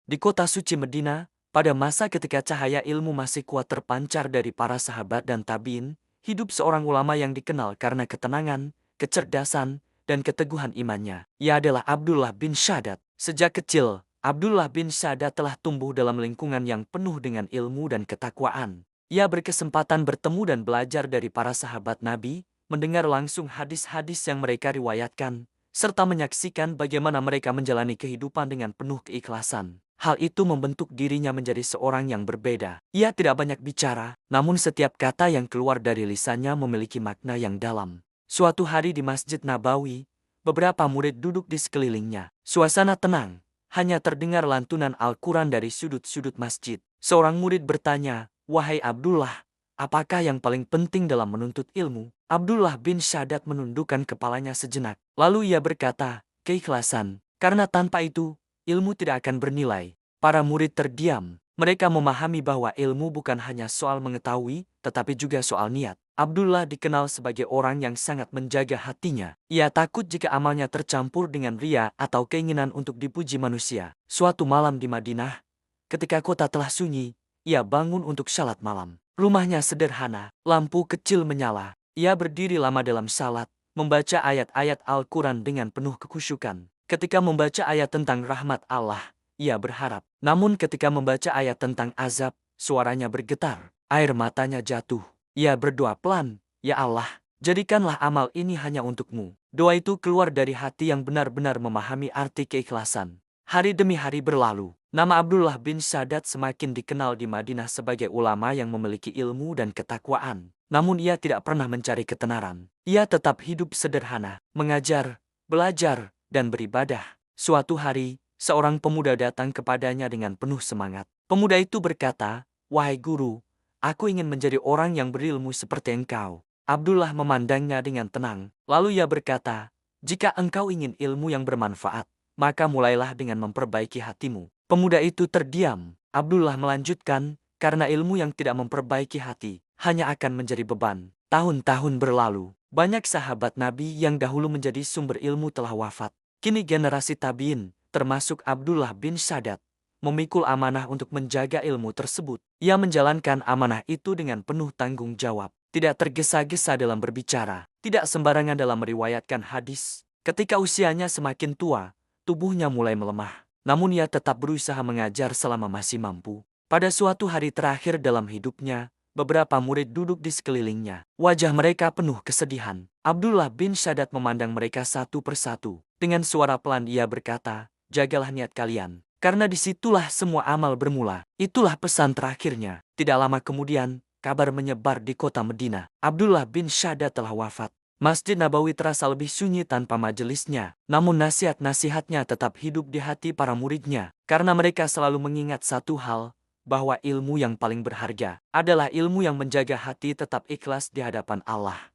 Di kota suci Medina, pada masa ketika cahaya ilmu masih kuat terpancar dari para sahabat dan tabiin, hidup seorang ulama yang dikenal karena ketenangan, kecerdasan, dan keteguhan imannya. Ia adalah Abdullah bin Shaddad. Sejak kecil, Abdullah bin Shaddad telah tumbuh dalam lingkungan yang penuh dengan ilmu dan ketakwaan. Ia berkesempatan bertemu dan belajar dari para sahabat Nabi, mendengar langsung hadis-hadis yang mereka riwayatkan, serta menyaksikan bagaimana mereka menjalani kehidupan dengan penuh keikhlasan. Hal itu membentuk dirinya menjadi seorang yang berbeda. Ia tidak banyak bicara, namun setiap kata yang keluar dari lisannya memiliki makna yang dalam. Suatu hari di Masjid Nabawi, beberapa murid duduk di sekelilingnya. Suasana tenang, hanya terdengar lantunan Al-Quran dari sudut-sudut masjid. Seorang murid bertanya, "Wahai Abdullah, apakah yang paling penting dalam menuntut ilmu?" Abdullah bin Shaddad menundukkan kepalanya sejenak. Lalu ia berkata, "Keikhlasan, karena tanpa itu, ilmu tidak akan bernilai." Para murid terdiam. Mereka memahami bahwa ilmu bukan hanya soal mengetahui, tetapi juga soal niat. Abdullah dikenal sebagai orang yang sangat menjaga hatinya. Ia takut jika amalnya tercampur dengan ria atau keinginan untuk dipuji manusia. Suatu malam di Madinah, ketika kota telah sunyi, ia bangun untuk salat malam. Rumahnya sederhana, lampu kecil menyala. Ia berdiri lama dalam salat, membaca ayat-ayat Al-Quran dengan penuh kekhusyukan. Ketika membaca ayat tentang rahmat Allah, ia berharap. Namun ketika membaca ayat tentang azab, suaranya bergetar. Air matanya jatuh. Ia berdoa pelan, "Ya Allah, jadikanlah amal ini hanya untukmu." Doa itu keluar dari hati yang benar-benar memahami arti keikhlasan. Hari demi hari berlalu. Nama Abdullah bin Shaddad semakin dikenal di Madinah sebagai ulama yang memiliki ilmu dan ketakwaan. Namun ia tidak pernah mencari ketenaran. Ia tetap hidup sederhana, mengajar, belajar, dan beribadah. Suatu hari, seorang pemuda datang kepadanya dengan penuh semangat. Pemuda itu berkata, "Wahai guru, aku ingin menjadi orang yang berilmu seperti engkau." Abdullah memandangnya dengan tenang. Lalu ia berkata, "Jika engkau ingin ilmu yang bermanfaat, maka mulailah dengan memperbaiki hatimu." Pemuda itu terdiam. Abdullah melanjutkan, "Karena ilmu yang tidak memperbaiki hati, hanya akan menjadi beban." Tahun-tahun berlalu. Banyak sahabat Nabi yang dahulu menjadi sumber ilmu telah wafat. Kini generasi tabiin, termasuk Abdullah bin Shaddad, memikul amanah untuk menjaga ilmu tersebut. Ia menjalankan amanah itu dengan penuh tanggung jawab. Tidak tergesa-gesa dalam berbicara, tidak sembarangan dalam meriwayatkan hadis. Ketika usianya semakin tua, tubuhnya mulai melemah. Namun ia tetap berusaha mengajar selama masih mampu. Pada suatu hari terakhir dalam hidupnya, beberapa murid duduk di sekelilingnya. Wajah mereka penuh kesedihan. Abdullah bin Shaddad memandang mereka satu persatu. Dengan suara pelan ia berkata, "Jagalah niat kalian, karena disitulah semua amal bermula." Itulah pesan terakhirnya. Tidak lama kemudian, kabar menyebar di kota Medina. Abdullah bin Shaddad telah wafat. Masjid Nabawi terasa lebih sunyi tanpa majelisnya. Namun nasihat-nasihatnya tetap hidup di hati para muridnya. Karena mereka selalu mengingat satu hal, bahwa ilmu yang paling berharga adalah ilmu yang menjaga hati tetap ikhlas di hadapan Allah.